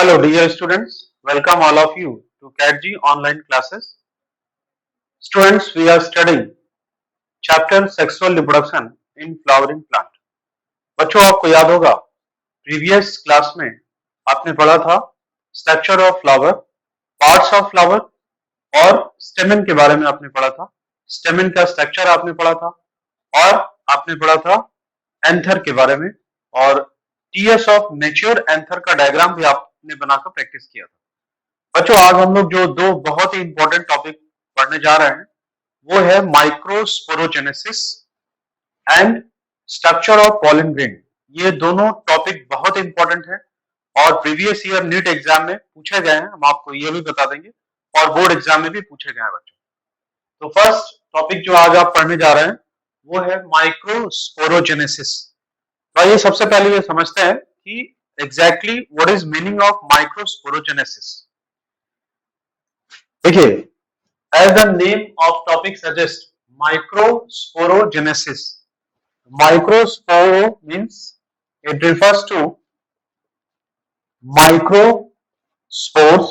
Hello, dear students. Welcome all of you to CATG online classes. Students, we are studying chapter sexual reproduction in flowering plant. बच्चों आपको याद होगा previous class में आपने पढ़ा था structure of flower, parts of flower और स्टेमन के बारे में आपने पढ़ा था। स्टेमन का स्ट्रक्चर आपने पढ़ा था और आपने पढ़ा था एंथर के बारे में और टीएस ऑफ मैच्योर एंथर का डायग्राम भी आपने बनाकर प्रैक्टिस किया था। बच्चों आज हम लोग जो दो बहुत ही इंपॉर्टेंट टॉपिक पढ़ने जा रहे हैं वो है microsporogenesis and structure of pollen grain. ये दोनों टॉपिक बहुत इंपॉर्टेंट है और प्रीवियस ईयर नीट एग्जाम में पूछे गए हैं, हम आपको ये भी बता देंगे और बोर्ड एग्जाम में भी पूछे गए हैं बच्चों। तो फर्स्ट टॉपिक जो आज आप पढ़ने जा रहे हैं वो है माइक्रोस्पोरोजेनेसिस। तो आइए सबसे पहले ये समझते हैं कि exactly what is meaning of microsporogenesis. देखिए, as the name of topic suggest, microsporogenesis, microsporo means it refers to microspores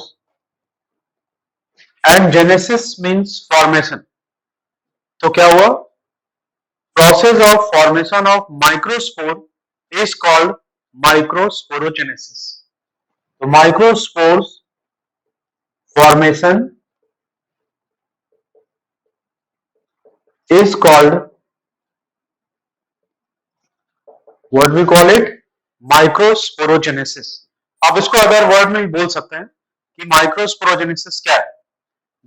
and genesis means formation। तो क्या हुआ? Process of formation of microspore is called microsporogenesis। तो microspores formation is called, what we call it, microsporogenesis। आप इसको other word में भी बोल सकते हैं कि माइक्रोस्पोरोजेनेसिस क्या है।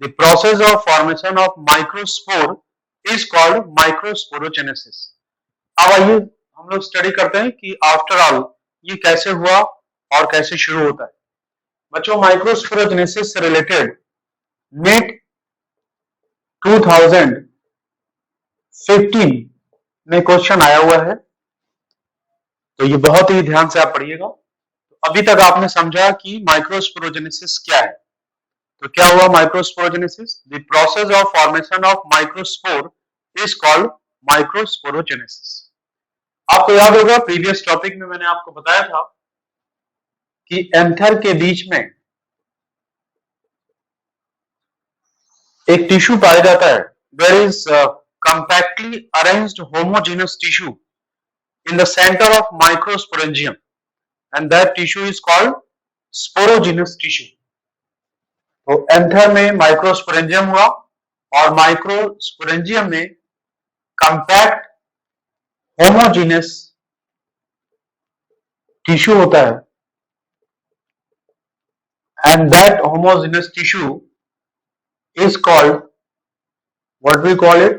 The process of formation of microspore is called microsporogenesis. अब आइए हम लोग स्टडी करते हैं कि आफ्टर ऑल ये कैसे हुआ और कैसे शुरू होता है। बच्चों, माइक्रोस्पोरोजेनेसिस से रिलेटेड नेट 2015 में क्वेश्चन आया हुआ है, तो ये बहुत ही ध्यान से आप पढ़िएगा। अभी तक आपने समझा कि माइक्रोस्पोरोजेनेसिस क्या है। तो क्या हुआ microsporogenesis? The process of formation of microspore is called microsporogenesis. आपको याद होगा प्रीवियस टॉपिक में मैंने आपको बताया था कि एंथर के बीच में एक टिश्यू पाया जाता है। There is compactly arranged homogeneous tissue in the center of microsporangium and that tissue is called sporogenous tissue। तो एंथर में माइक्रोस्पोरेंजियम हुआ और माइक्रोस्पोरेंजियम में कंपैक्ट होमोजेनियस टिश्यू होता है and that homogeneous tissue is called, what we call it,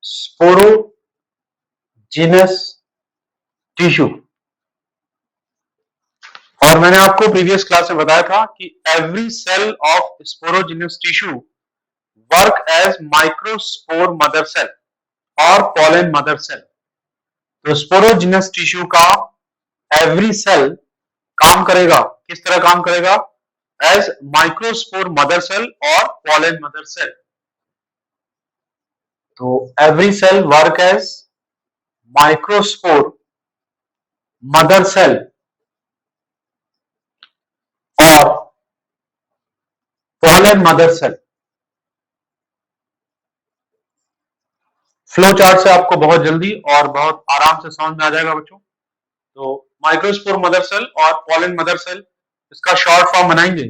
sporogenous tissue. और मैंने आपको प्रीवियस क्लास में बताया था कि every cell of sporogenous tissue work as microspore mother cell और पॉलन मदर सेल। तो स्पोरोजेनस टिश्यू का एवरी सेल काम करेगा, किस तरह काम करेगा? एज माइक्रोस्पोर मदर सेल और पॉलन मदर सेल। तो every cell work as microspore mother cell और pollen mother cell. Flow chart से आपको बहुत जल्दी और बहुत आराम से समझ में आ जाएगा बच्चों। तो माइक्रोस्पोर मदर सेल और पॉलन मदर सेल, इसका शॉर्ट फॉर्म बनाएंगे,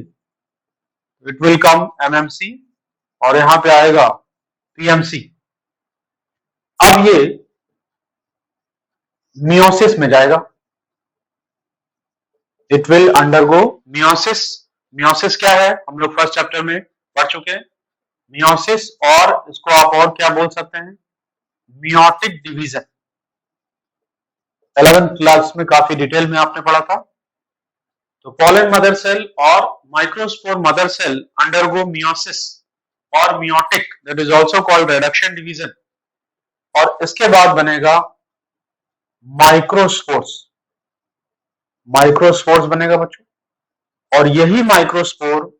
इट विल कम एमएमसी और यहां पे आएगा पीएमसी। अब ये मियोसिस में जाएगा, it will undergo meiosis. Meiosis क्या है हम लोग फर्स्ट चैप्टर में पढ़ चुके हैं। मियोसिस, और इसको आप और क्या बोल सकते हैं? Meiotic division. 11th क्लास में काफी डिटेल में आपने पढ़ा था। तो पॉलन मदर सेल और microspore mother cell undergo meiosis और meiotic, that is also called reduction division. और इसके बाद बनेगा माइक्रोस्पोर्स। माइक्रोस्पोर्स बनेगा बच्चों, और यही माइक्रोस्पोर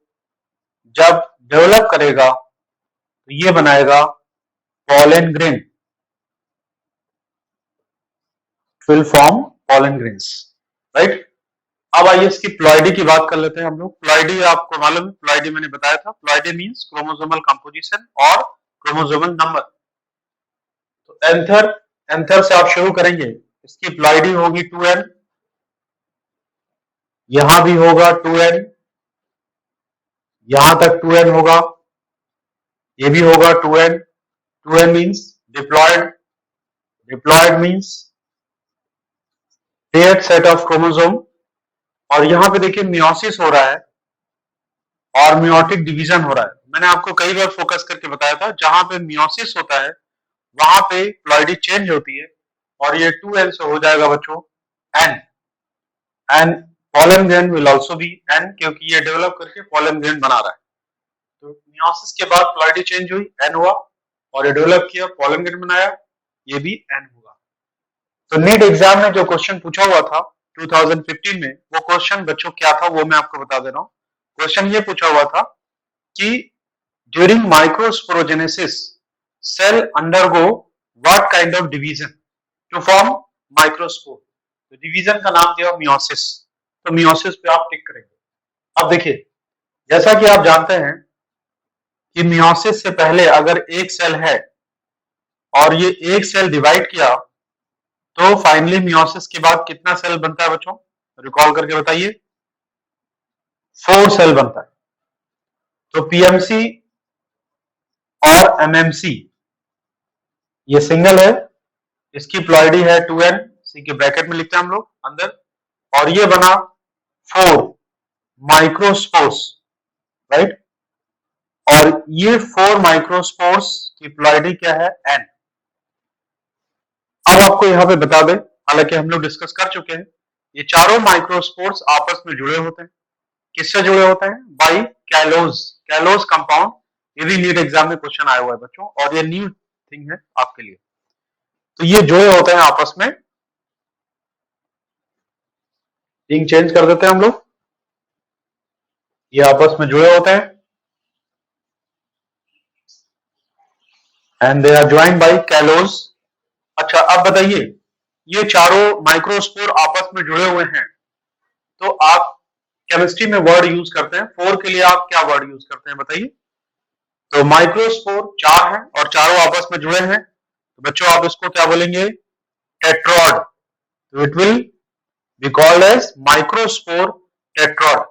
जब डेवलप करेगा तो ये बनाएगा pollen grain, will form pollen grains, right? अब आइए इसकी प्लॉइडी की बात कर लेते हैं हम लोग। प्लॉइडी आपको मालूम है, प्लॉइडी मैंने बताया था, प्लॉइडी मींस क्रोमोसोमल कंपोजिशन और क्रोमोसोमल नंबर। तो एंथर, एंथर से आप शुरू करेंगे, इसकी प्लॉइडी होगी 2n, यहां भी होगा 2n, यहां तक 2n होगा, ये भी होगा 2n। 2n means diploid, diploid means paired set of chromosome. और यहां पे देखिए मियोसिस हो रहा है और मियोटिक डिवीजन हो रहा है। मैंने आपको कई बार फोकस करके बताया था, जहां पे मियोसिस होता है वहां पे प्लॉइडी चेंज होती है और ये 2n से हो जाएगा बच्चों n, and pollen grain will also be n, क्योंकि ये डेवलप करके पॉलन ग्रेन बना रहा है। तो मियोसिस के बाद प्लॉइडी चेंज हुई, n हुआ, और ये डेवलप किया, पॉलन ग्रेन बनाया, ये भी n होगा। तो नीट एग्जाम में जो क्वेश्चन पूछा हुआ था 2015 में, वो क्वेश्चन बच्चों क्या था वो मैं आपको बता दे रहा हूँ। क्वेश्चन ये पूछा हुआ था कि during microsporogenesis cell undergo what kind of division to form microspore. तो डिवीजन का नाम दिया मियोसिस, तो मियोसिस पे आप टिक करेंगे। अब देखिए, जैसा कि आप जानते हैं कि मियोसिस से पहले अगर एक सेल है और ये एक सेल डिवाइड किया, तो फाइनली मियोसिस के बाद कितना सेल बनता है बच्चों, रिकॉल करके बताइए। 4 सेल बनता है। तो पीएमसी और एमएमसी ये सिंगल है, इसकी प्लॉइडी है 2n, सी के ब्रैकेट में लिखते हैं हम लोग अंदर, और ये बना 4 माइक्रोस्पोर्स, राइट। और ये 4 माइक्रोस्पोर्स की प्लॉइडी क्या है, n। अब आपको यहां पे बता दें, हालांकि हम लोग डिस्कस कर चुके हैं, ये चारों माइक्रोस्पोर्स आपस में जुड़े होते हैं। किससे जुड़े होते हैं, बाई कैलोज, कैलोज कंपाउंड। ये भी नीट एग्जाम में क्वेश्चन आया हुआ है बच्चों, और ये न्यू थिंग है आपके लिए। तो ये जुड़े होते हैं आपस में, रिंग चेंज कर देते हैं हम लोग, ये आपस में जुड़े होते हैं and they are joined by callose. अच्छा अब बताइए, ये चारों माइक्रोस्पोर आपस में जुड़े हुए हैं, तो आप केमिस्ट्री में वर्ड यूज करते हैं, 4 के लिए आप क्या वर्ड यूज करते हैं बताइए। तो माइक्रोस्पोर 4 हैं और चारों आपस में जुड़े हैं, तो बच्चों आप इसको क्या बोलेंगे, टेट्रॉड। तो it will be called as microspore tetrad.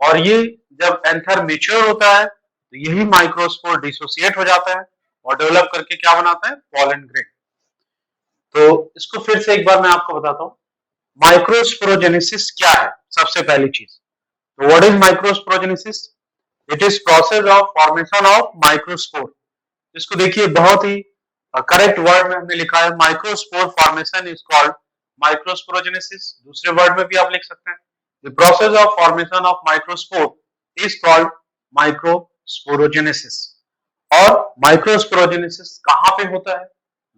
और ये जब एंथर मेच्योर होता है तो यही माइक्रोस्पोर डिसोसिएट हो जाता है और डेवलप करके क्या बनाता है, पॉलन ग्रेन। तो इसको फिर से एक बार मैं आपको बताता हूं, माइक्रोस्पोरोजेनेसिस क्या है। सबसे पहली चीज, तो what is microsporogenesis, it is process of formation of microspore. इसको देखिए बहुत ही करेक्ट वर्ड में हमने लिखा है, microspore formation is called microsporogenesis. दूसरे वर्ड में भी आप लिख सकते हैं, the process of formation of microspore is called microsporogenesis. और माइक्रोस्पोरोजेनेसिस कहां पे होता है,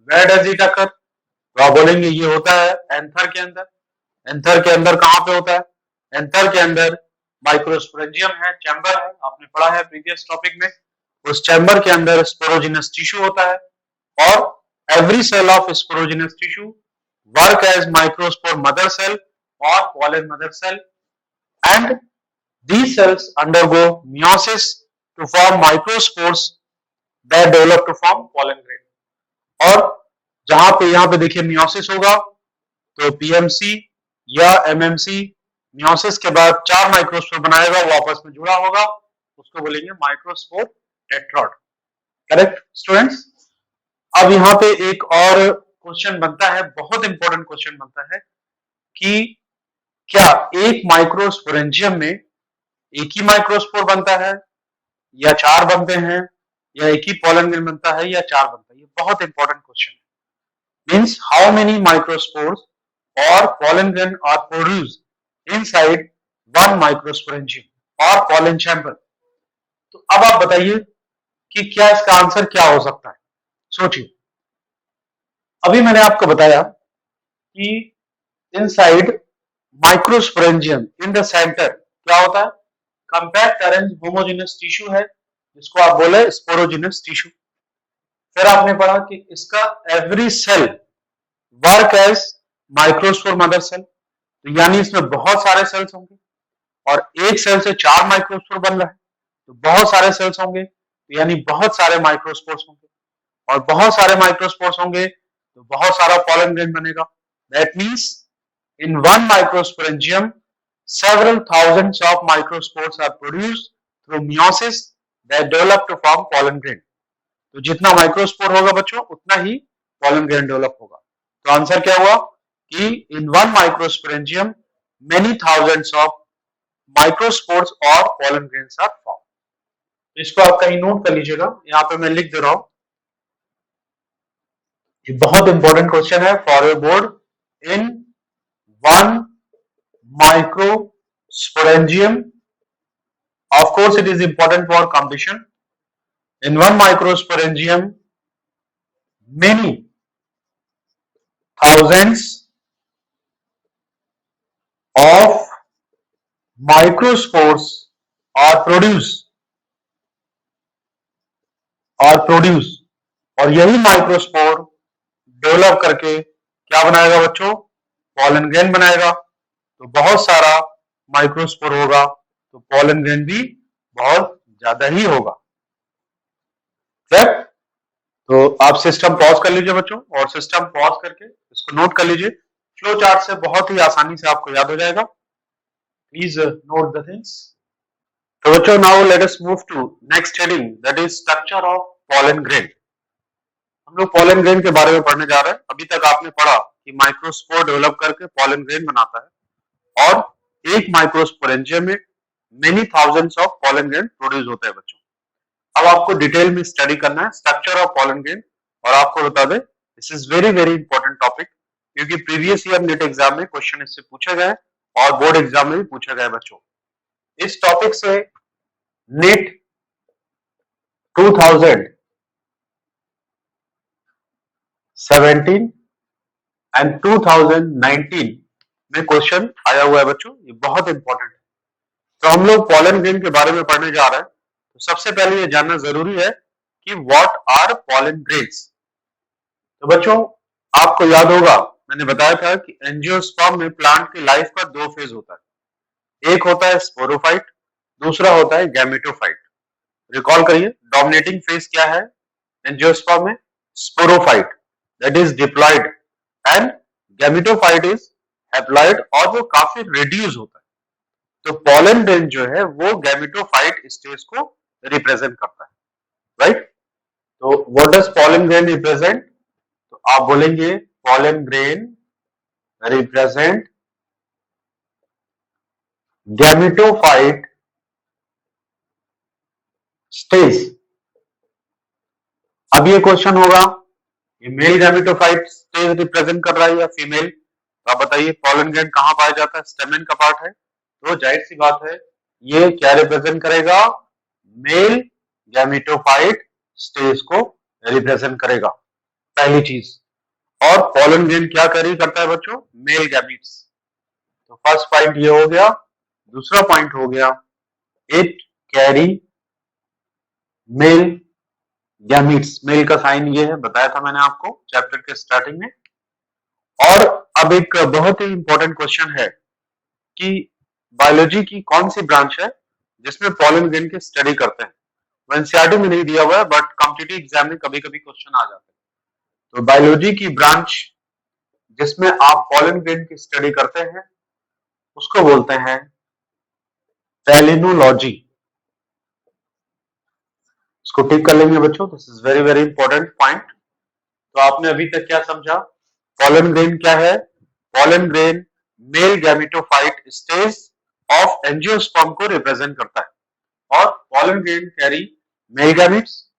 वेयर डज इट अकर, तो आप बोलेंगे ये होता है एंथर के अंदर। एंथर के अंदर कहां पे होता है, एंथर के अंदर माइक्रोस्पोरेंजियम है, चैम्बर है, आपने पढ़ा है प्रीवियस टॉपिक में। उस चैम्बर के अंदर स्पोरोजिनस टिश्यू होता है, और every cell of sporogenous tissue work as microspore mother cell और pollen mother cell, and these cells undergo meiosis to form microspores that develop to form pollen grain। और जहां पे यहां पे देखिए मियोसिस होगा, तो पीएमसी या एमएमसी मियोसिस के बाद 4 माइक्रोस्पोर बनाएगा, वो आपस में जुड़ा होगा, उसको बोलेंगे माइक्रोस्पोर टेट्रॉड। Correct students. अब यहाँ पे एक और क्वेश्चन बनता है, बहुत इंपॉर्टेंट क्वेश्चन बनता है कि क्या एक माइक्रोस्पोरेंजियम में एक ही माइक्रोस्पोर बनता है, या 4 बनते हैं, या एक ही पॉलन ग्रेन बनता है, या 4 बनता है। ये बहुत इंपॉर्टेंट क्वेश्चन है। मींस हाउ मेनी माइक्रोस्पोर्स और pollen grain are produced inside one microsporangium और pollen chamber। तो अब आप बताइए कि क्या इसका आंसर क्या हो सकता है, सोचिए। अभी मैंने आपको बताया कि inside microsporangium in the centre क्या होता है, कंपैक्ट अरेंज होमोजेनस टिश्यू है, जिसको आप बोले स्पोरोजिनस टिश्यू। फिर आपने पढ़ा कि इसका every cell work as microspore mother cell. तो यानी इसमें बहुत सारे सेल्स होंगे और एक सेल से 4 माइक्रोस्पोर बन रहा है, तो बहुत सारे सेल्स होंगे, तो यानी बहुत सारे माइक्रोस्पोर्स होंगे, और बहुत सारे माइक्रोस्पोर्स होंगे तो बहुत सारा पॉलन ग्रेन बनेगा। That means in one microsporangium several thousands of microspores are produced through meiosis that develop to form pollen grain। तो जितना माइक्रोस्पोर होगा बच्चों उतना ही पॉलन ग्रेन डेवलप होगा। तो आंसर क्या हुआ कि in one microsporangium many thousands of microspores और पॉलन ग्रेन्स आर फॉर्म। इसको आप कहीं नोट कर लीजिएगा, यहाँ पे मैं लिख दे रहा हूं। ये बहुत इंपॉर्टेंट क्वेश्चन है for your board. In one microsporangium, of course it is important for competition, in one microsporangium many thousands of microspores are produced और यही माइक्रोस्पोर डेवलप करके क्या बनाएगा बच्चों, पॉलन ग्रेन बनाएगा। तो बहुत सारा माइक्रोस्पोर होगा तो पॉलन ग्रेन भी बहुत ज्यादा ही होगा। करेक्ट? तो आप सिस्टम पॉज कर लीजिए बच्चों, और सिस्टम पॉज करके इसको नोट कर लीजिए। फ्लो चार्ट से बहुत ही आसानी से आपको याद हो जाएगा। Please note the things. तो बच्चों now let us move to next heading, that is structure of pollen grain. हम लोग पॉलन ग्रेन के बारे में पढ़ने जा रहे हैं। अभी तक आपने पढ़ा कि माइक्रोस्पोर डेवलप करके पॉलन ग्रेन बनाता है और एक माइक्रोस्पोरेंजियम में many thousands of pollen grain produce होते हैं बच्चों। अब आपको डिटेल में स्टडी करना है स्ट्रक्चर ऑफ पॉलन ग्रेन। और आपको बता दें this is very very important topic, क्योंकि प्रीवियस ईयर नीट एग्जाम में क्वेश्चन इससे पूछे गए और बोर्ड एग्जाम में भी पूछे गए बच्चों। इस टॉपिक से नीट 2017 एंड 2019 में क्वेश्चन आया हुआ है बच्चों। ये बहुत इंपॉर्टेंट है। तो हम लोग पॉलन ग्रेन के बारे में पढ़ने जा रहे हैं। तो सबसे पहले ये जानना जरूरी है कि व्हाट आर पॉलन ग्रेन्स। तो बच्चों आपको याद होगा मैंने बताया था कि एंजियोस्पर्म में प्लांट की लाइफ का 2 फेज होता है। एक होता है स्पोरोफाइट, दूसरा होता है गैमेटोफाइट। रिकॉल करिए डोमिनेटिंग फेज क्या है एंजियोस्पर्म में, sporophyte that is diploid, and gametophyte is haploid और वो काफी रिड्यूस होता है। तो पॉलन ग्रेन जो है वो गैमेटोफाइट स्टेज को रिप्रेजेंट करता है, राइट? तो what does pollen grain represent? तो आप बोलेंगे pollen grain represent gametophyte stage. अब ये क्वेश्चन होगा ये मेल गैमेटोफाइट स्टेज रिप्रेजेंट कर रहा है या फीमेल? तो आप बताइए पॉलन ग्रेन कहां पाया जाता है? स्टेमेन का पार्ट है। तो जाहिर सी बात है ये क्या रिप्रेजेंट करेगा? मेल गैमेटोफाइट स्टेज को रिप्रेजेंट करेगा, पहली चीज। और पॉलन ग्रेन क्या कैरी करता है बच्चों? Male gametes. तो फर्स्ट पॉइंट ये हो गया। दूसरा पॉइंट हो गया it carry male gametes. Male का साइन ये है, बताया था मैंने आपको चैप्टर के स्टार्टिंग में। और अब एक बहुत ही इंपॉर्टेंट क्वेश्चन है कि बायोलॉजी की कौन सी ब्रांच है जिसमें पॉलन ग्रेन की स्टडी करते हैं? वो एनसीईआरटी में नहीं दिया हुआ है बट कॉम्पिटिटिव एग्जाम में कभी कभी क्वेश्चन आ जाते हैं। तो बायोलॉजी की ब्रांच जिसमें आप पॉलन ग्रेन की स्टडी करते हैं उसको बोलते हैं पैलिनोलॉजी। इसको टिक कर लेंगे बच्चों, this is very very important point. तो आपने अभी तक क्या समझा? पॉलन ग्रेन क्या है? Pollen grain male gametophyte stage of angiosperm को रिप्रेजेंट करता है। और pollen grain carry male gametes,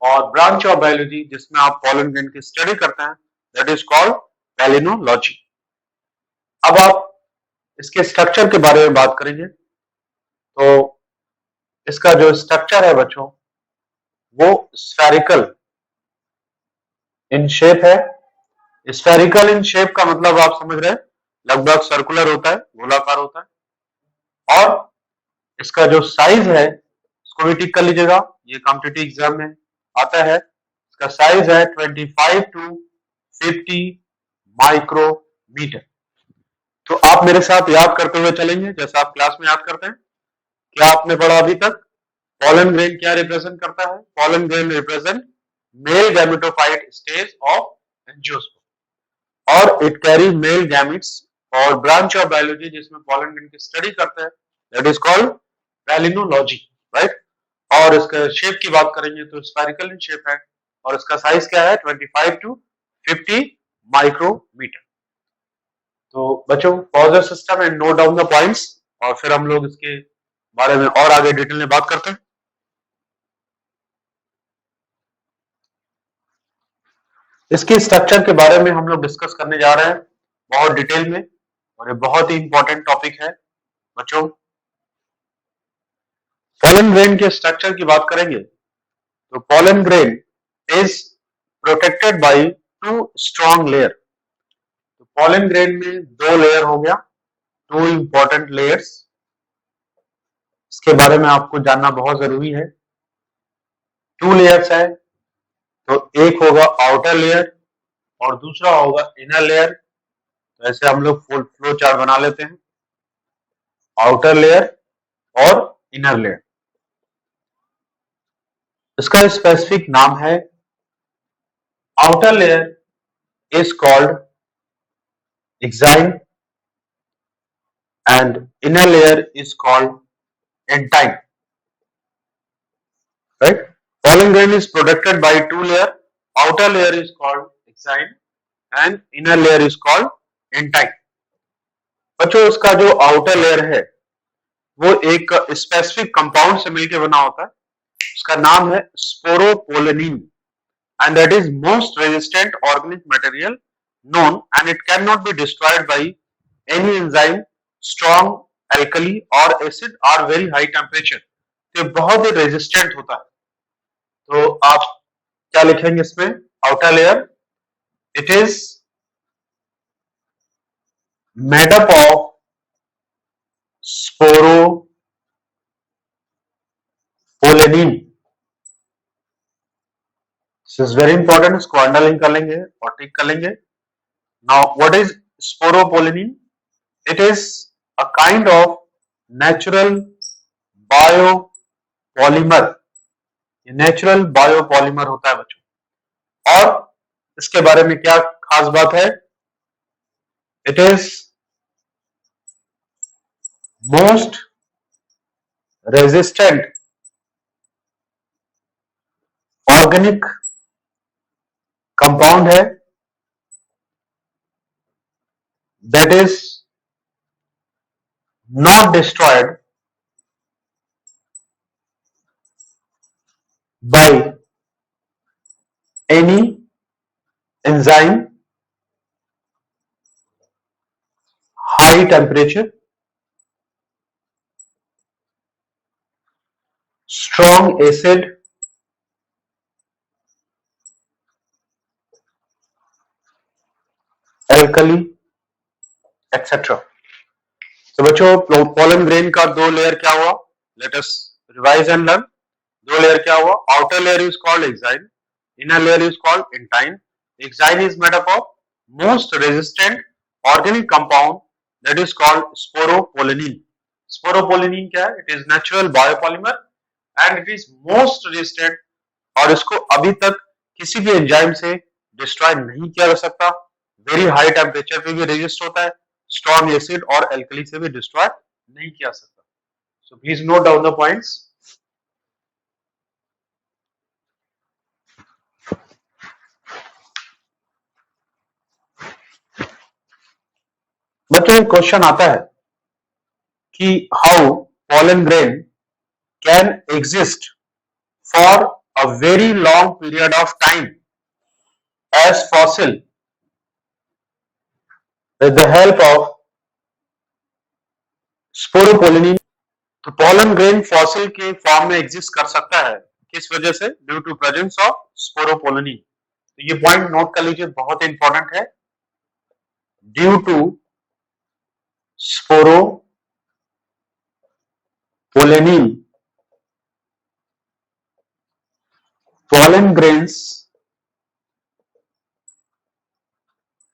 और ब्रांच ऑफ बायोलॉजी जिसमें आप पॉलन ग्रेन की स्टडी करते हैं दैट इज कॉल्ड पैलिनोलॉजी। अब आप इसके स्ट्रक्चर के बारे में बात करेंगे। तो इसका जो स्ट्रक्चर है बच्चों वो स्फेरिकल इन शेप है। स्फेरिकल इन शेप का मतलब आप समझ रहे हैं लगभग सर्कुलर होता है, गोलाकार होता है। और इसका जो साइज है इसको भी टिक कर लीजिएगा, ये कॉम्पिटिटिव एग्जाम में आता है। इसका साइज है 25 to 50 माइक्रोमीटर। तो आप मेरे साथ याद करते हुए चलेंगे जैसा आप क्लास में याद करते हैं। क्या आपने पढ़ा अभी तक? पॉलन ग्रेन क्या रिप्रेजेंट करता है? Pollen grain represent male gametophyte stage of angiosperm और इट कैरी मेल गैमेट्स और ब्रांच ऑफ बायोलॉजी जिसमें पॉलन ग्रेन की स्टडी करते हैं, that is called palynology, right. और इसका शेप की बात करेंगे तो स्फेरिकल इन शेप है और इसका साइज क्या है? 25 टू 50 माइक्रोमीटर। तो बच्चों pause the system and note down the points और फिर हम लोग इसके बारे में और आगे डिटेल में बात करते हैं। इसके स्ट्रक्चर के बारे में हम लोग डिस्कस करने जा रहे हैं बहुत डिटेल में और ये बहुत ही इंपॉर्टेंट टॉपिक है बच्चों। पॉलन ग्रेन के स्ट्रक्चर की बात करेंगे तो pollen grain is protected by two strong layer. तो पॉलन ग्रेन में दो लेयर हो गया, टू इंपॉर्टेंट लेयर्स। इसके बारे में आपको जानना बहुत जरूरी है। टू लेयर्स है तो एक होगा आउटर लेयर और दूसरा होगा इनर लेयर। तो ऐसे हम लोग फुल फ्लो चार्ट बना लेते हैं, आउटर लेयर और इनर लेयर। इसका स्पेसिफिक नाम है outer layer is called exine and inner layer is called entine, right? Pollen grain is protected by two layer. Outer layer is called exine and inner layer is called entine. बच्चों इसका जो outer layer है वो एक specific compound से मिलकर बना होता है। उसका नाम है sporopollenin and that is most resistant organic material known and it cannot be destroyed by any enzyme. Strong alkali or acid or very high temperature, तो बहुत ही रेजिस्टेंट होता है। तो आप क्या लिखेंगे इसमें? Outer layer it is made up of sporopollenin. This is very important, इसको अंडरलाइन कर लेंगे और टिक कर लेंगे। Now what is sporopollenin? It is a kind of natural biopolymer. ये नेचुरल बायोपॉलीमर होता है बच्चों। और इसके बारे में क्या खास बात है? It is most resistant organic compound है that is not destroyed by any enzyme, high temperature, strong acid, alkali, etc. तो बच्चों पॉलन ग्रेन का दो लेयर क्या हुआ? Let us revise and learn. दो लेयर क्या हुआ? Outer layer is called exine, inner layer is called एंटाइन। Exine is made up of most resistant organic compound that is called sporopollenin. Sporopollenin क्या है? It is natural biopolymer and it is most resistant और इसको अभी तक किसी भी enzyme से destroy नहीं किया जा सकता। वेरी हाई टेम्परेचर पे भी रेजिस्ट होता है, स्ट्रॉन्ग एसिड और एल्कली से भी डिस्ट्रॉय नहीं किया सकता। So please note down the points. बच्चों एक क्वेश्चन आता है कि how pollen grain can exist for a very long period of time as fossil with the help of sporopollenin. तो पॉलन ग्रेन फॉसिल के फॉर्म में एग्जिस्ट कर सकता है किस वजह से? Due to presence of sporopollenin. तो ये पॉइंट नोट कर लीजिए, बहुत इंपॉर्टेंट है। Due to sporopollenin pollen grains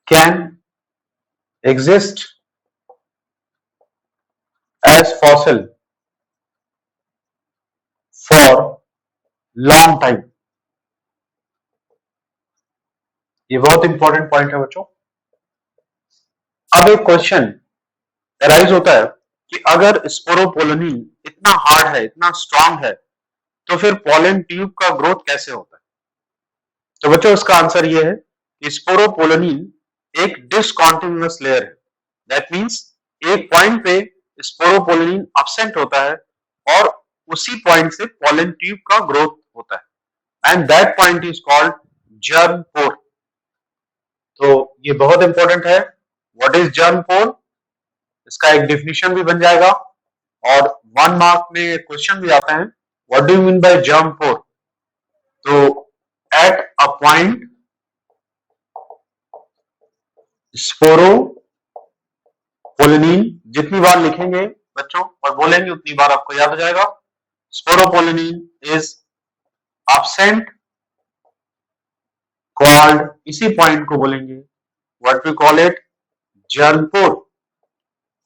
can exist fossil for long time। ये बहुत इंपॉर्टेंट पॉइंट है बच्चों। अब एक क्वेश्चन अराइज होता है कि अगर स्पोरोपोलिन इतना हार्ड है, इतना स्ट्रांग है, तो फिर पॉलन ट्यूब का ग्रोथ कैसे होता है? तो बच्चों इसका आंसर ये है कि स्पोरोपोलिन एक डिसकंटिन्यूअस लेयर है। दैट मींस एक पॉइंट पे स्पोरोपोलिन एब्सेंट होता है और उसी पॉइंट से पॉलन ट्यूब का ग्रोथ होता है, and that point is called germ pore. तो ये बहुत इंपॉर्टेंट है। What is germ pore? इसका एक डिफिनेशन भी बन जाएगा और 1 मार्क में क्वेश्चन भी आता है। What do you mean by germ pore? तो एट अ पॉइंट स्पोरोपोलिन, जितनी बार लिखेंगे बच्चों और बोलेंगे उतनी बार आपको याद हो जाएगा। स्पोरोपोलिन इज एब्सेंट कॉल्ड, इसी पॉइंट को बोलेंगे what we call it germ pore.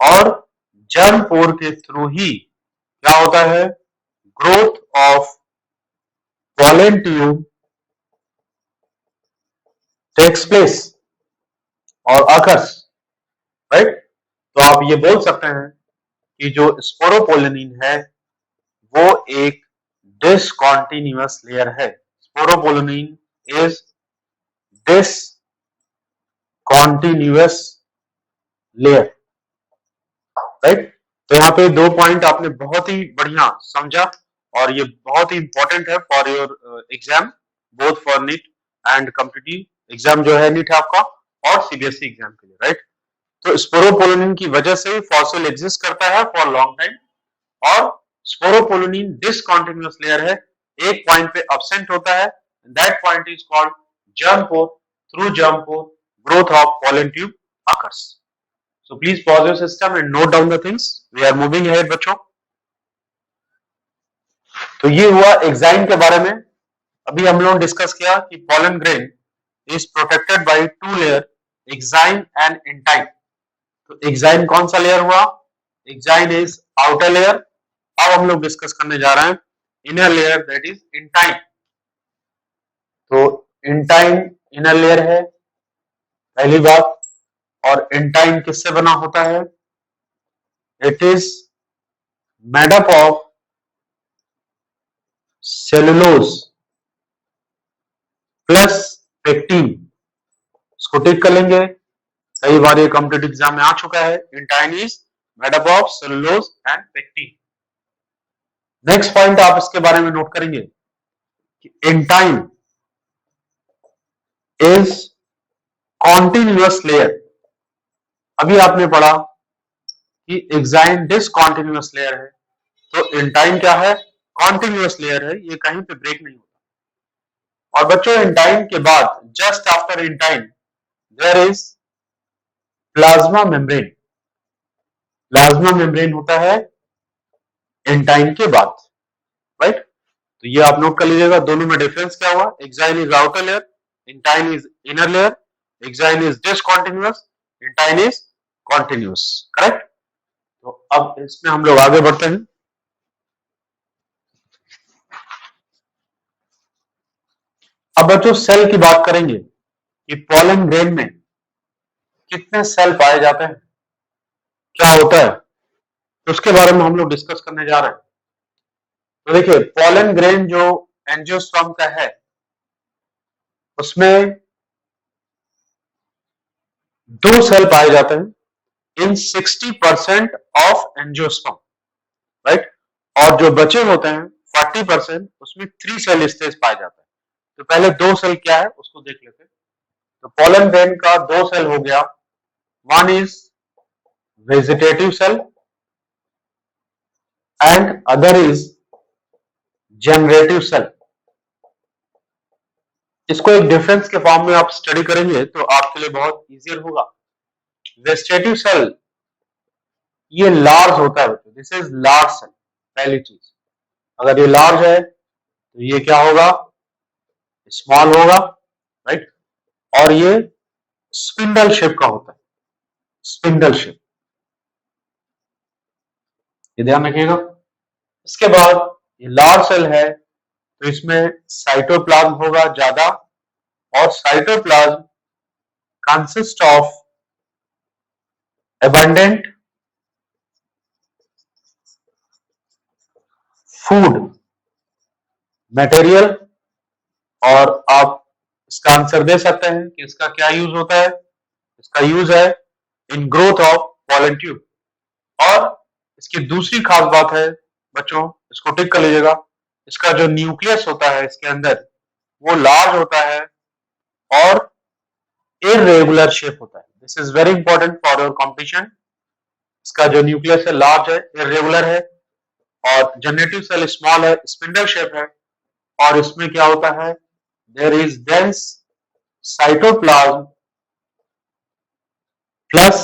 और जर्म पोर के थ्रू ही क्या होता है? Growth of pollen tube takes place और अकर्स, राइट। तो आप ये बोल सकते हैं कि जो स्पोरोपोलिन है वो एक डिसकंटिन्यूअस लेयर है। Sporopollenin is discontinuous layer, right. तो यहाँ पे 2 पॉइंट आपने बहुत ही बढ़िया समझा और ये बहुत ही इंपॉर्टेंट है for your exam, both for neat and competitive exam जो है नीट आपका और सीबीएसई एग्जाम के लिए, राइट। तो स्पोरोपोलिन की वजह से फॉसिल एग्जिस्ट करता है फॉर लॉन्ग टाइम और स्पोरोपोलिन डिसकंटिन्यूअस लेयर है, एक पॉइंट पे एब्सेंट होता है, that point is called germ pore. Through germ pore growth of pollen tube occurs। So please pause your system and note down the things. We are moving ahead बच्चों। तो ये हुआ exine के बारे में। अभी हम लोग डिस्कस किया कि pollen grain is protected by 2 layer, exine and intine. तो एक्साइन कौन सा लेयर हुआ? Exine is outer layer. अब हम लोग डिस्कस करने जा रहे हैं inner layer, that is intine. तो इंटाइन इनर लेयर है पहली बात। और इंटाइन किससे बना होता है? It is made up of cellulose plus pectin. इसको टिक कर लेंगे, कई बार ये कॉम्पिटिटिव एग्जाम में आ चुका है। Intine is made up of cellulose and pectin. Next point आप इसके बारे में नोट करेंगे कि इंटाइन इज कॉन्टिन्यूअस लेयर। अभी आपने पढ़ा कि एक्साइन डिसकंटिन्यूअस लेयर है, तो इंटाइन क्या है? कॉन्टिन्यूअस लेयर है, ये कहीं पे ब्रेक नहीं होता। और बच्चों इंटाइन के बाद just after intine there is plasma membrane. Plasma membrane होता है इंटाइन के बाद, राइट। तो ये आप नोट कर लीजिएगा, दोनों में डिफरेंस क्या हुआ? Exine is outer layer, intine is inner layer. Exine is discontinuous, intine is continuous, correct. तो अब इसमें हम लोग आगे बढ़ते हैं। अब बच्चों सेल की बात करेंगे कि पॉलन ग्रेन में कितने सेल पाए जाते हैं, क्या होता है, तो उसके बारे में हम लोग डिस्कस करने जा रहे हैं। तो देखिए पॉलन ग्रेन जो एंजियोस्पर्म का है उसमें 2 सेल पाए जाते हैं इन 60% ऑफ एंजियोस्पर्म, राइट। और जो बचे होते हैं 40% उसमें 3 सेल स्टेज पाए जाते हैं। तो पहले 2 सेल क्या है उसको देख लेते हैं। तो पॉलन ग्रेन का 2 सेल हो गया, one is vegetative cell and other is generative cell. इसको एक डिफरेंस के फॉर्म में आप स्टडी करेंगे तो आपके लिए बहुत इजियर होगा। वेजिटेटिव सेल ये लार्ज होता है बच्चों, दिस इज लार्ज सेल, पहली चीज। अगर ये लार्ज है तो ये क्या होगा? स्मॉल होगा, राइट। और ये स्पिंडल शेप का होता है, स्पिंडल शेप। ये ध्यान रखिएगा। इसके बाद ये लार्ज सेल है तो इसमें साइटोप्लाज्म होगा ज्यादा, और cytoplasm consist of abundant food material. और आप इसका आंसर दे सकते हैं कि इसका क्या यूज होता है। इसका यूज है in growth of pollen tube. और इसकी दूसरी खास बात है बच्चों, इसको टिक कर लीजिएगा, इसका जो न्यूक्लियस होता है इसके अंदर वो लार्ज होता है और इरेगुलर शेप होता है। This is very important for your competition. इसका जो न्यूक्लियस है लार्ज है, इरेगुलर है, और जनरेटिव सेल स्मॉल है, स्पिंडल शेप है। और इसमें क्या होता है, there is dense cytoplasm plus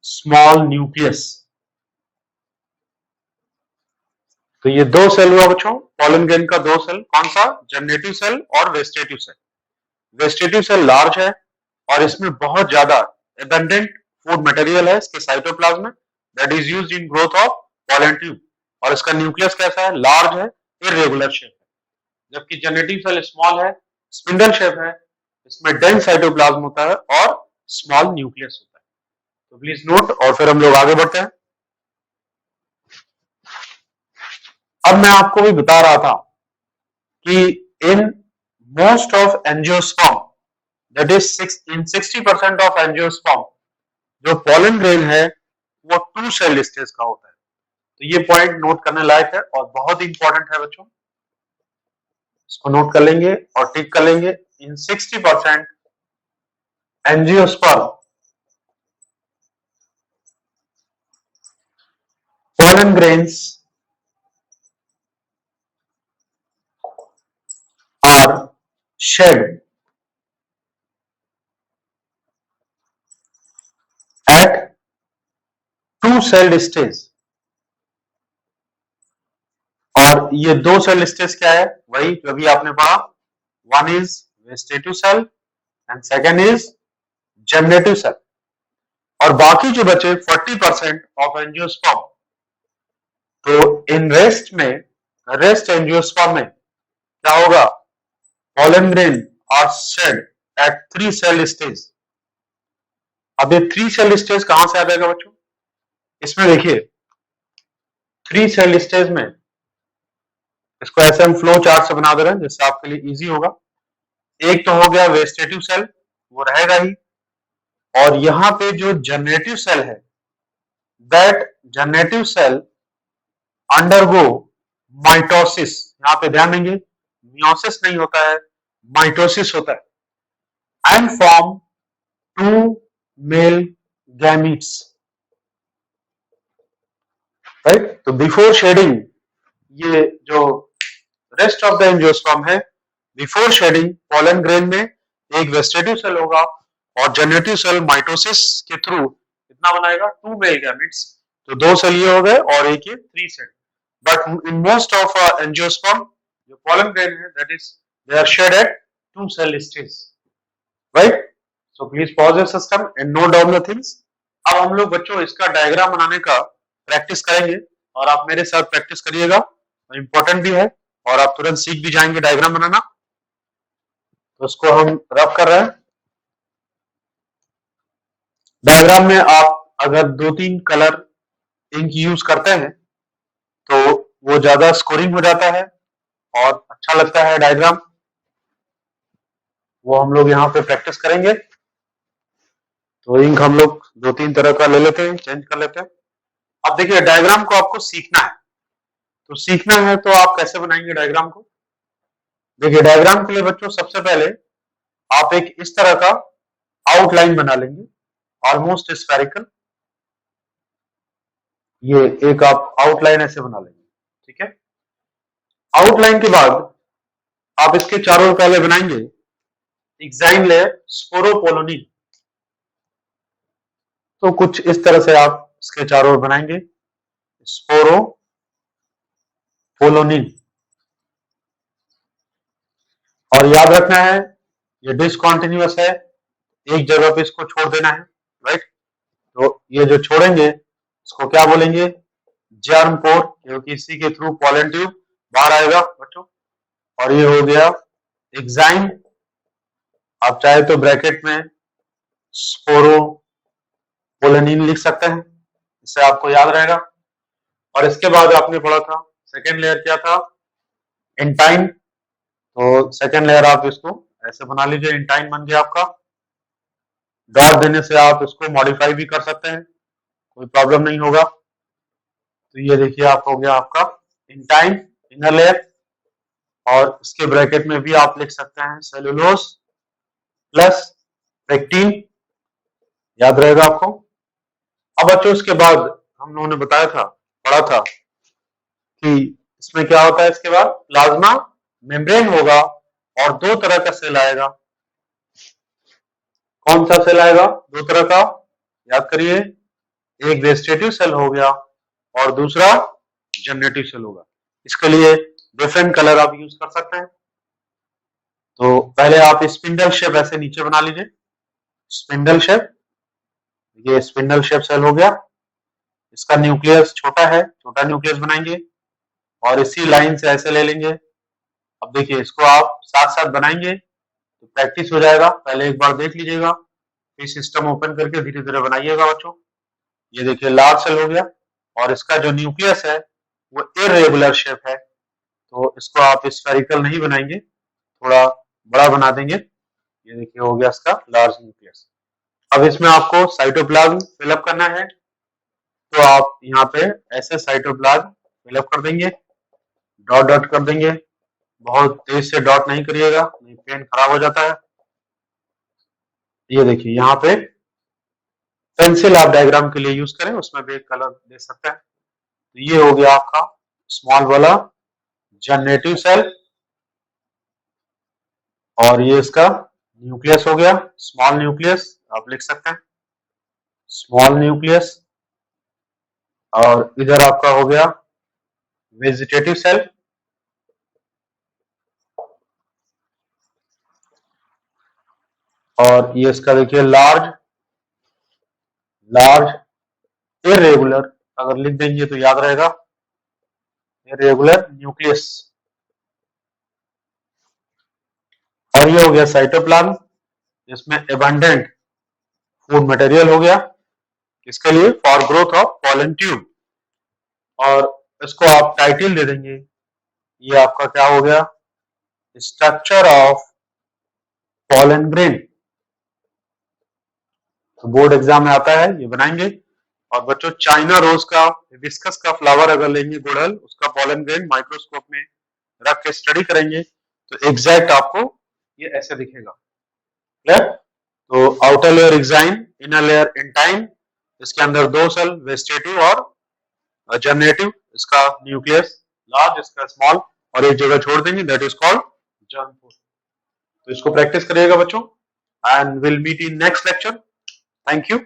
small nucleus. तो ये दो सेल हुआ बच्चों, पॉलन ग्रेन का दो सेल, कौन सा, जनरेटिव सेल और vegetative cell. Vegetative cell large है और इसमें बहुत ज्यादा एबंडेंट फूड मटेरियल है इसके साइटोप्लाज्म में, that is used in growth of pollen tube. और इसका न्यूक्लियस कैसा है, लार्ज है, इरेगुलर शेप है। जबकि जनरेटिव सेल स्मॉल है, स्पिंडल शेप है, इसमें डेंस साइटोप्लाज्म होता है और स्मॉल न्यूक्लियस होता है। तो प्लीज नोट, और फिर हम लोग आगे बढ़ते हैं। अब मैं आपको भी बता रहा था कि इन most of angiosperm, that is in 60% of angiosperm, जो पॉलन ग्रेन है वो 2 सेल स्टेज का होता है। तो ये पॉइंट नोट करने लायक है और बहुत इंपॉर्टेंट है बच्चों। इसको नोट कर लेंगे और टिक कर लेंगे। इन 60% angiosperm, pollen grains are shed at 2-celled stage। और ये 2 सेल स्टेज क्या है, वही जो भी आपने पढ़ा, one is vegetative cell and second is generative cell. और बाकी जो बचे 40% ऑफ एंजियोस्पर्म, तो इन रेस्ट एंजियोस्पर्म में क्या होगा, pollen grain are shed at 3 cell stage। अब ये 3 सेल स्टेज कहां से आ जाएगा बच्चों, इसमें देखिए 3 सेल स्टेज में, इसको ऐसे हम फ्लो चार्ट से बना दे रहे हैं जिससे आपके लिए इजी होगा। एक तो हो गया वेजिटेटिव सेल, वो रहेगा ही, और यहां पे जो जनरेटिव सेल है, that generative cell undergo mitosis. यहां पे ध्यान देंगे, मियोसिस नहीं होता है, माइटोसिस होता है, and form 2 male gametes, right. तो बिफोर शेडिंग, ये जो रेस्ट ऑफ द एंजियोस्पर्म है, बिफोर शेडिंग पॉलन ग्रेन में एक वेजिटेटिव सेल होगा और जनरेटिव सेल माइटोसिस के थ्रू कितना बनाएगा, 2 मेल गैमीट्स। तो 2 सेल ये हो गए और एक ये 3 cell. But in most of angiosperm जो पॉलन ग्रेन है, that is they are shed at 2 cell stage, right. So please pause your system and note down the things. अब हम लोग बच्चों इसका डायग्राम बनाने का प्रैक्टिस करेंगे और आप मेरे साथ प्रैक्टिस करिएगा, इंपॉर्टेंट भी है और आप तुरंत सीख भी जाएंगे डायग्राम बनाना। तो इसको हम रफ कर रहे हैं। डायग्राम में आप अगर 2-3 कलर इंक यूज करते हैं तो वो ज्यादा स्कोरिंग हो जाता है और अच्छा लगता है डायग्राम, वो हम लोग यहाँ पे प्रैक्टिस करेंगे। तो इंक हम लोग 2-3 तरह का ले लेते हैं, चेंज कर लेते हैं। अब देखिए डायग्राम को आपको सीखना है, तो सीखना है तो आप कैसे बनाएंगे डायग्राम को। देखिए डायग्राम के लिए बच्चों सबसे पहले आप एक इस तरह का आउटलाइन बना लेंगे, ऑलमोस्ट स्फेरिकल। ये एक आप आउटलाइन ऐसे बना लेंगे, ठीक है। आउटलाइन के बाद आप इसके चारों पहले बनाएंगे एक्साइन लेयर स्पोरोपोलोनिन। तो कुछ इस तरह से आप इसके चारों ओर बनाएंगे स्पोरोपोलोनिन। और याद रखना है ये डिसकंटिन्यूअस है, एक जगह पे इसको छोड़ देना है, राइट। तो ये जो छोड़ेंगे इसको क्या बोलेंगे, जर्म पोर, क्योंकि इसी के थ्रू पॉलन ट्यूब बाहर आएगा बच्चों। और ये हो गया एग्जाइम, आप चाहे तो ब्रैकेट में स्पोरो पोलेनिन लिख सकते हैं, इससे आपको याद रहेगा। और इसके बाद आपने पढ़ा था सेकेंड लेयर क्या था, इंटाइन। तो सेकेंड लेयर आप इसको ऐसे बना लीजिए, इंटाइन बन गया आपका। डॉट देने से आप इसको मॉडिफाई भी कर सकते हैं, कोई प्रॉब्लम नहीं होगा। तो ये देखिए आप हो गया आपका इंटाइन इनर लेयर। और इसके ब्रैकेट में भी आप लिख सकते हैं सेलुलोज प्लस पेक्टिन, याद रहेगा आपको। अब बच्चों इसके बाद हम लोगों ने बताया था, पढ़ा था कि इसमें क्या होता है, इसके बाद प्लाज्मा मेम्ब्रेन होगा और दो तरह का सेल आएगा। कौन सा सेल आएगा, दो तरह का, याद करिए, एक वेजिटेटिव सेल हो गया और दूसरा जनरेटिव सेल होगा। इसके लिए डिफरेंट कलर आप यूज कर सकते हैं। तो पहले आप स्पिंडल शेप ऐसे नीचे बना लीजिए, स्पिंडल शेप, ये स्पिंडल शेप सेल हो गया। इसका न्यूक्लियस छोटा है, छोटा न्यूक्लियस बनाएंगे और इसी लाइन से ऐसे ले लेंगे। अब देखिए इसको आप साथ साथ बनाएंगे तो प्रैक्टिस हो जाएगा, पहले एक बार देख लीजिएगा, फिर सिस्टम ओपन करके धीरे धीरे बनाइएगा बच्चों। ये देखिए लार्ज सेल हो गया और इसका जो न्यूक्लियस है वो इरेगुलर शेप है, तो इसको आप स्फेरिकल नहीं बनाएंगे, थोड़ा बड़ा बना देंगे। ये देखिए हो गया इसका लार्ज न्यूक्लियस। अब इसमें आपको साइटोप्लाज्म फिलअप करना है, तो आप यहाँ पे ऐसे साइटोप्लाज्म फिलअप कर देंगे, डॉट डॉट कर देंगे। बहुत तेज से डॉट नहीं करिएगा, नहीं पेन खराब हो जाता है। ये देखिए यहाँ पे पेंसिल आप डायग्राम के लिए यूज करें, उसमें भी एक कलर दे सकते हैं। तो ये हो गया आपका स्मॉल वाला जनरेटिव सेल और ये इसका न्यूक्लियस हो गया, स्मॉल न्यूक्लियस आप लिख सकते हैं, स्मॉल न्यूक्लियस। और इधर आपका हो गया वेजिटेटिव सेल और ये इसका देखिए लार्ज लार्ज इरेगुलर, अगर लिख देंगे तो याद रहेगा, इरेगुलर न्यूक्लियस। और ये हो गया साइटोप्लाज्म, जिसमें एबंडेंट फूड मटेरियल हो गया, इसके लिए for growth of pollen tube. और इसको आप टाइटल दे देंगे, ये आपका क्या हो गया, स्ट्रक्चर ऑफ पॉलन ग्रेन। तो बोर्ड एग्जाम में आता है, ये बनाएंगे। और बच्चों चाइना रोज का, हिबिस्कस का फ्लावर अगर लेंगे गुड़हल, उसका पॉलन ग्रेन माइक्रोस्कोप में रख के स्टडी करेंगे तो एग्जैक्ट आपको ये ऐसे दिखेगा। क्लियर। तो outer layer exine, inner layer intine, इसके अंदर दो सेल वेजिटेटिव और जनरेटिव, इसका न्यूक्लियस लार्ज, इसका स्मॉल, और एक जगह छोड़ देंगे, that is called germ pore. तो इसको प्रैक्टिस करिएगा बच्चों, and will meet in next lecture. Thank you.